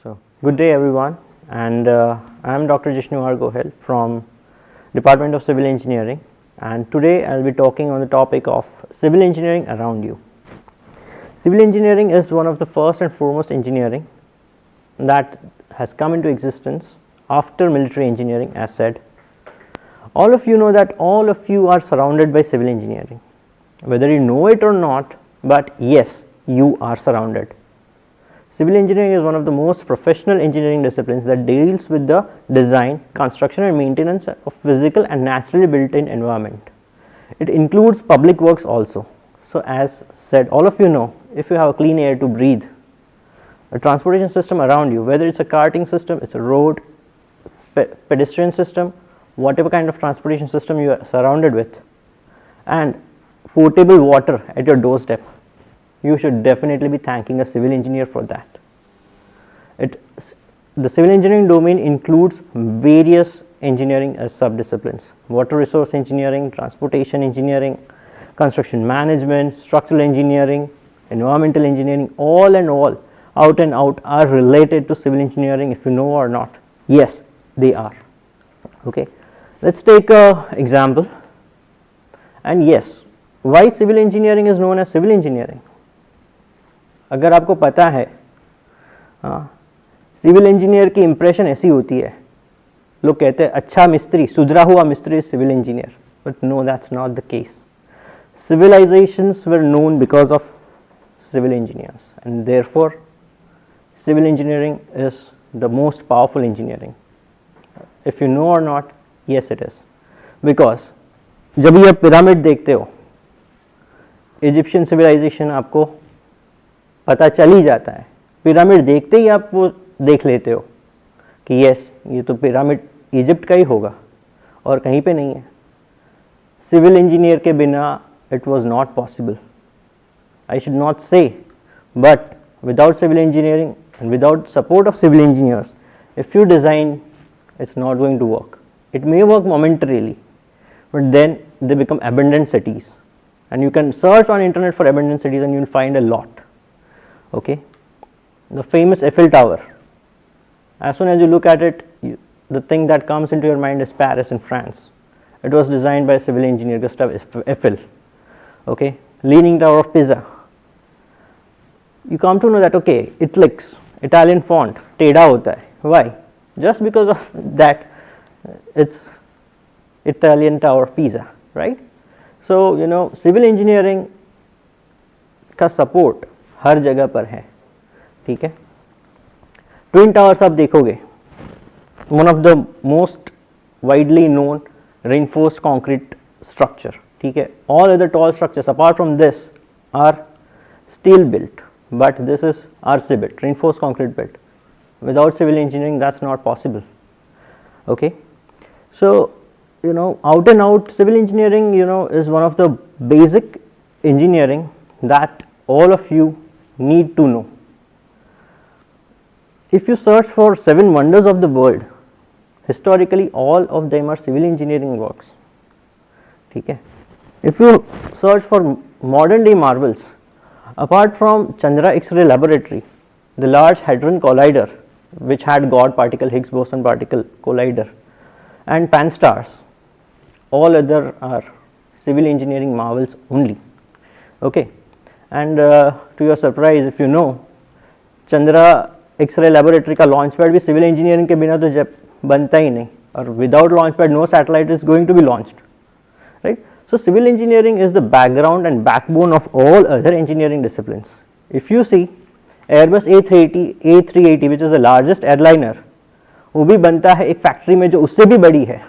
So, good day everyone, and I am Dr Jishnu R Gohel from Department of Civil Engineering, and today I will be talking on the topic of civil engineering around you. Civil engineering is one of the first and foremost engineering that has come into existence after military engineering, as said. All of you know that all of you are surrounded by civil engineering, whether you know it or not, but yes, you are surrounded. Civil engineering is one of the most professional engineering disciplines that deals with the design, construction and maintenance of physical and naturally built-in environment. It includes public works also. So as said, all of you know, if you have clean air to breathe, a transportation system around you, whether it's a carting system, it's a road, pedestrian system, whatever kind of transportation system you are surrounded with, and potable water at your doorstep, you should definitely be thanking a civil engineer for that. The civil engineering domain includes various engineering as subdisciplines: water resource engineering, transportation engineering, construction management, structural engineering, environmental engineering. All and all, out and out, are related to civil engineering, if you know or not. Yes, they are. Okay, let's take a example. And yes, why civil engineering is known as civil engineering? अगर आपको पता है, civil engineer की impression ऐसी होती है, लोग कहते हैं अच्छा मिस्त्री, सुधरा हुआ मिस्त्री civil engineer, but no, that's not the case. Civilizations were known because of civil engineers, and therefore civil engineering is the most powerful engineering. If you know or not, yes it is, because जब ये pyramid देखते हो, Egyptian civilisation आपको पता चल ही जाता है. Pyramid देखते ही आप वो देख लेते हो कि यस, ये तो पिरामिड इजिप्ट का ही होगा और कहीं पे नहीं है. सिविल इंजीनियर के बिना it was not possible. I should not say, but without civil engineering and without support of civil engineers, if you design, it's not going to work. It may work momentarily, but then they become abandoned cities, and you can search on internet for abandoned cities and you will find a lot. Okay, the famous Eiffel Tower, as soon as you look at it, the thing that comes into your mind is Paris in France. It was designed by a civil engineer, Gustave Eiffel. Okay, Leaning Tower of Pisa, you come to know that okay, it looks Italian font, टेढ़ा होता है. Why? Just because of that, it's Italian Tower Pisa, right? So you know, civil engineering का support हर जगह पर है. ठीक है. Twin Towers आप देखोगे, one of the most widely known reinforced concrete structure. ठीक है. All other tall structures apart from this are steel built, but this is RC built, reinforced concrete built. Without civil engineering, that's not possible. Okay, so you know, out and out civil engineering, you know, is one of the basic engineering that all of you need to know. If you search for 7 wonders of the world, historically all of them are civil engineering works. ठीक है. If you search for modern day marvels, apart from Chandra X-ray laboratory, the Large Hadron Collider, which had God particle, Higgs boson particle collider, and pan-stars, all other are civil engineering marvels only. Okay, and to your surprise, if you know, Chandra X-ray laboratory का launch pad भी civil engineering के बिना तो जब बनता ही नहीं, और without launch pad no satellite is going to be launched, right? So civil engineering is the background and backbone of all other engineering disciplines. If you see Airbus A380 which is the largest airliner, वो भी बनता है एक factory में जो उससे भी बड़ी है,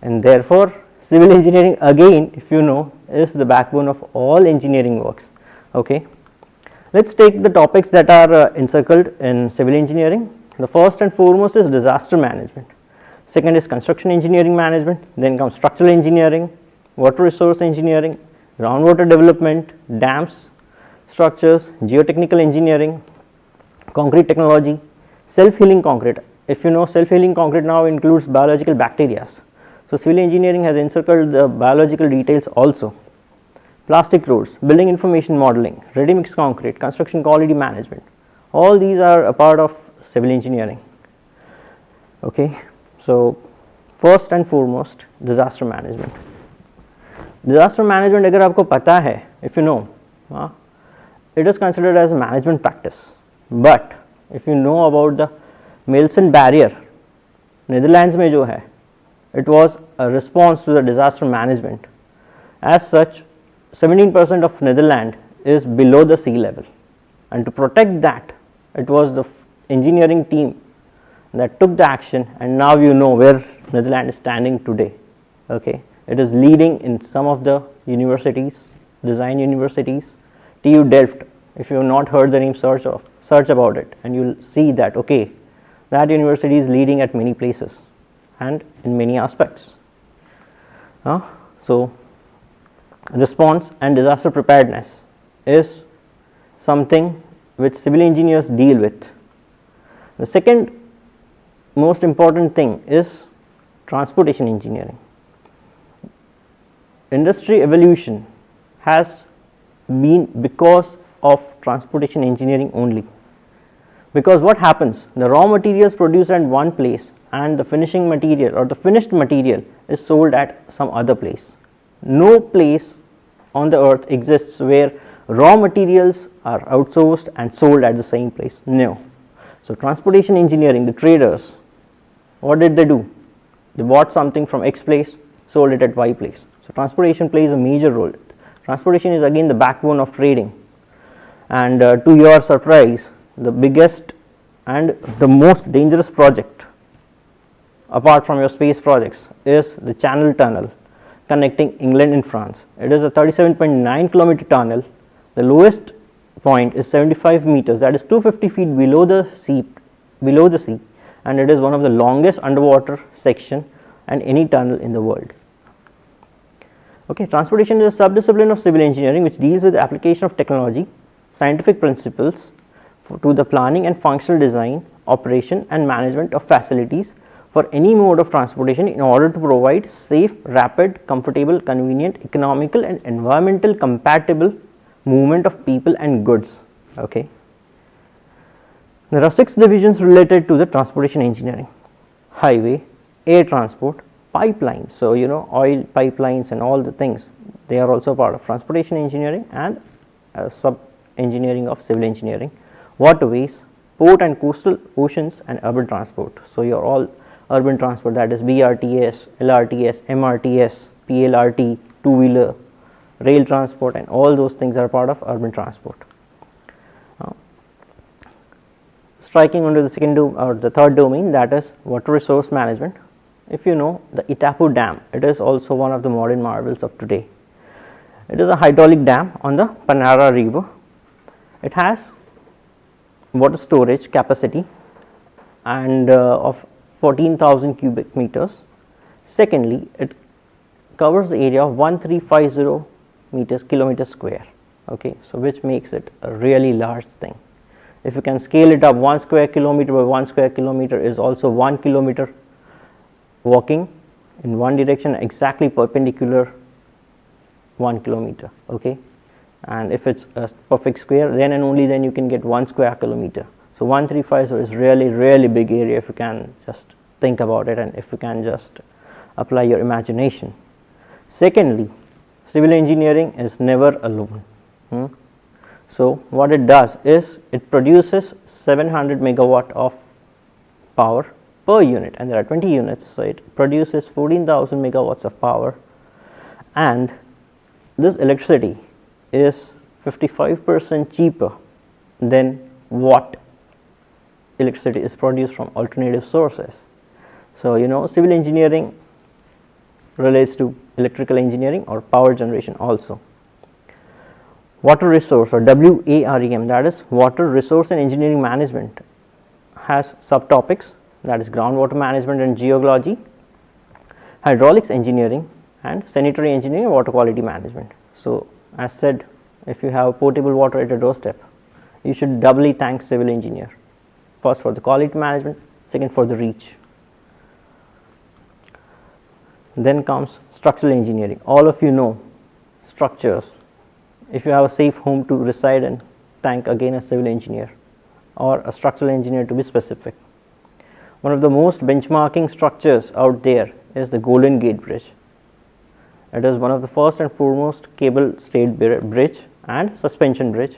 and therefore civil engineering again, if you know, is the backbone of all engineering works. Okay, let's take the topics that are encircled in civil engineering. The first and foremost is disaster management, second is construction engineering management, then comes structural engineering, water resource engineering, groundwater development, dams, structures, geotechnical engineering, concrete technology, self-healing concrete. If you know, self-healing concrete now includes biological bacteria. So civil engineering has encircled the biological details also. Plastic roads, building information modeling, ready mix concrete, construction quality management. All these are a part of civil engineering. Okay, so first and foremost, disaster management. Disaster management, अगर आपको पता है, if you know, it is considered as a management practice. But if you know about the Milson barrier, Netherlands में जो है, it was a response to the disaster management. As such, 17% of Netherlands is below the sea level, and to protect that, it was the engineering team that took the action, and now you know where Netherlands is standing today. Okay, it is leading in some of the universities, design universities. TU Delft, if you have not heard the name, search about it, and you will see that okay, that university is leading at many places and in many aspects. So response and disaster preparedness is something which civil engineers deal with. The second most important thing is transportation engineering. Industry evolution has been because of transportation engineering only. Because what happens, the raw materials produced at one place and the finishing material or the finished material is sold at some other place. No place on the earth exists where raw materials are outsourced and sold at the same place. No. So transportation engineering, the traders, what did they do? They bought something from X place, sold it at Y place. So transportation plays a major role. Transportation is again the backbone of trading, and to your surprise, the biggest and the most dangerous project apart from your space projects is the Channel Tunnel connecting England and France. It is a 37.9 kilometer tunnel. The lowest point is 75 meters, that is 250 feet below the sea, and it is one of the longest underwater section and any tunnel in the world. Okay, transportation is a subdiscipline of civil engineering which deals with the application of technology, scientific principles to the planning and functional design, operation and management of facilities for any mode of transportation in order to provide safe, rapid, comfortable, convenient, economical and environmental compatible movement of people and goods. Okay. There are 6 divisions related to the transportation engineering: highway, air transport, pipelines. So you know, oil pipelines and all the things, they are also part of transportation engineering and sub engineering of civil engineering. Waterways, port and coastal, oceans and urban transport. So your all urban transport, that is BRTS, LRTS, MRTS, PLRT, two-wheeler, rail transport, and all those things are part of urban transport. Striking onto the second or the third domain, that is water resource management. If you know the Itapu Dam, it is also one of the modern marvels of today. It is a hydraulic dam on the Panara River. It has water storage capacity and of 14,000 cubic meters. Secondly, it covers the area of 1350 kilometers square. Okay, so which makes it a really large thing. If you can scale it up, 1 square kilometer by 1 square kilometer is also 1 kilometer walking in one direction, exactly perpendicular 1 kilometer. Okay, and if it's a perfect square, then and only then you can get 1 square kilometer. So 1350 is really big area if you can just think about it and if you can just apply your imagination. Secondly, civil engineering is never alone. So what it does is it produces 700 megawatt of power per unit, and there are 20 units, so it produces 14,000 megawatts of power, and this electricity is 55% cheaper than what electricity is produced from alternative sources. So you know, civil engineering relates to electrical engineering or power generation also. Water resource or WAREM, that is water resource and engineering management, has subtopics, that is groundwater management and geology, hydraulics engineering, and sanitary engineering and water quality management. So as said, if you have potable water at your doorstep, you should doubly thank civil engineer, first for the quality management, second for the reach. Then comes structural engineering. All of you know structures. If you have a safe home to reside in, thank again a civil engineer. or a structural engineer to be specific. One of the most benchmarking structures out there is the Golden Gate Bridge. It is one of the first and foremost cable stayed bridge and suspension bridge,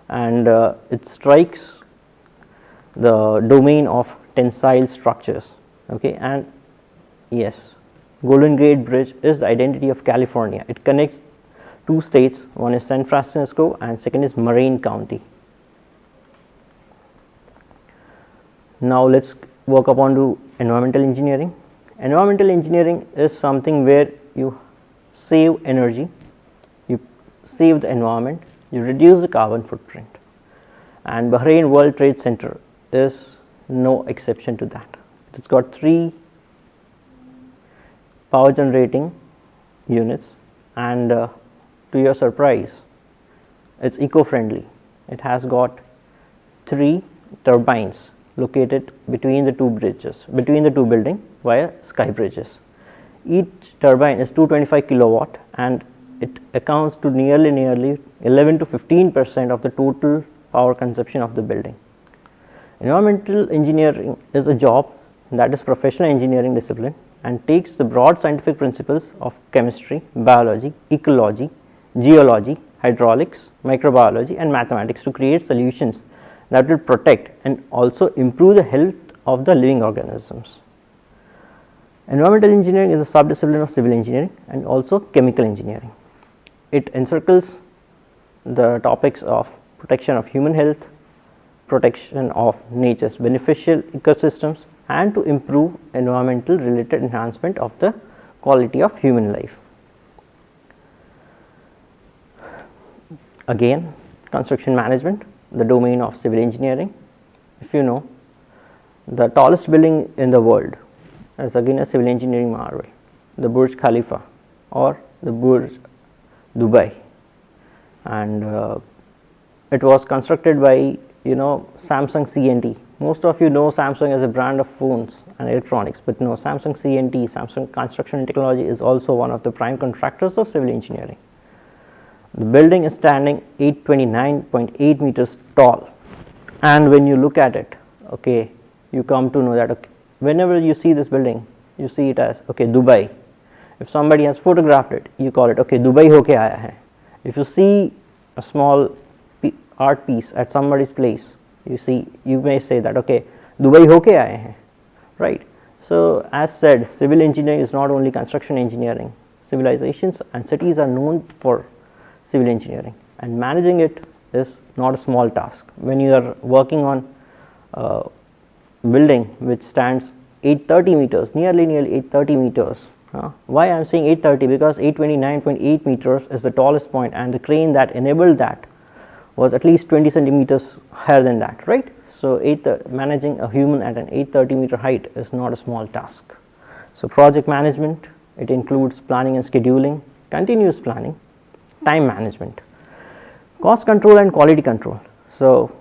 and it strikes the domain of tensile structures. Okay, and yes, Golden Gate Bridge is the identity of California. It connects two states, one is San Francisco and second is Marin County. Now let's work upon to environmental engineering. Environmental engineering is something where you save energy, you save the environment, you reduce the carbon footprint, and Bahrain World Trade Center is no exception to that. It's got 3 power generating units, and to your surprise, it's eco-friendly. It has got 3 turbines located between the 2 bridges, between the 2 buildings via sky bridges. Each turbine is 225 kilowatt, and it accounts to nearly 11 to 15% of the total power consumption of the building. Environmental engineering is a job that is professional engineering discipline and takes the broad scientific principles of chemistry, biology, ecology, geology, hydraulics, microbiology and mathematics to create solutions that will protect and also improve the health of the living organisms. Environmental engineering is a subdiscipline of civil engineering and also chemical engineering. It encircles the topics of protection of human health, protection of nature's beneficial ecosystems, and to improve environmental related enhancement of the quality of human life. Again, construction management, the domain of civil engineering. If you know, the tallest building in the world is again a civil engineering marvel, the Burj Khalifa or the Burj Dubai, and it was constructed by Samsung C&T. Most of you know Samsung as a brand of phones and electronics, but no, Samsung C&T, Samsung Construction and Technology, is also one of the prime contractors of civil engineering. The building is standing 829.8 meters tall, and when you look at it, okay, you come to know that okay, whenever you see this building, you see it as okay, Dubai. If somebody has photographed it, you call it okay, Dubai hoke aaya hai. If you see a small art piece at somebody's place, you may say that okay, Dubai hoke aaye hain, right? So as said, civil engineering is not only construction engineering. Civilizations and cities are known for civil engineering, and managing it is not a small task. When you are working on a building which stands 830 meters, nearly 830 meters. Why I am saying 830? Because 829.8 meters is the tallest point, and the crane that enabled that was at least 20 centimeters higher than that, right? So managing a human at an 830 meter height is not a small task. So project management, it includes planning and scheduling, continuous planning, time management, cost control and quality control. So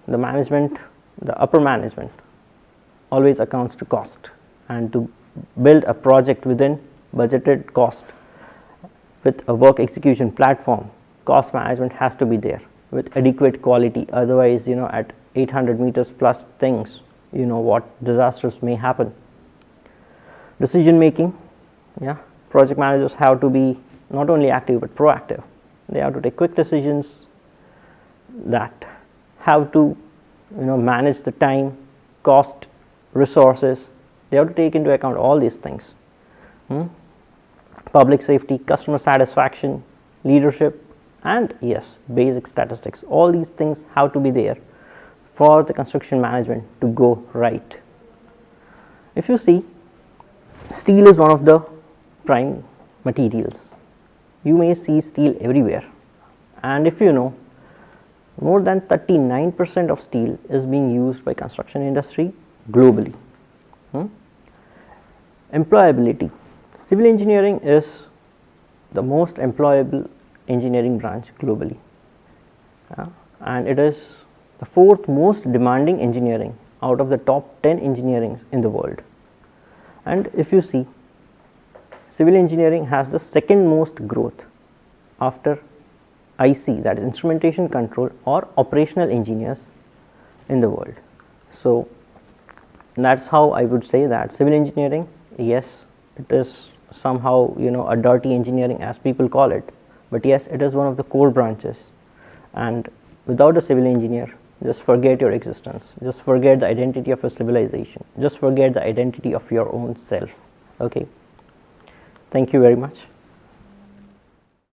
the management, the upper management always accounts to cost, and to build a project within budgeted cost with a work execution platform, cost management has to be there with adequate quality. Otherwise, at 800 meters plus things, what disasters may happen. Decision making, project managers have to be not only active but proactive. They have to take quick decisions that have to manage the time, cost, resources. They have to take into account all these things. Public safety, customer satisfaction, leadership, and yes, basic statistics. All these things have to be there for the construction management to go right. If you see, steel is one of the prime materials. You may see steel everywhere, and if you know, more than 39% of steel is being used by construction industry globally. Employability. Civil engineering is the most employable engineering branch globally, and it is the 4th most demanding engineering out of the top 10 engineerings in the world. And if you see, civil engineering has the 2nd most growth after IC, that is instrumentation control or operational engineers, in the world. So that's how I would say that civil engineering, yes, it is somehow, you know, a dirty engineering as people call it, but yes, it is one of the core branches, and without a civil engineer, just forget your existence, just forget the identity of a civilization, just forget the identity of your own self. Okay, thank you very much.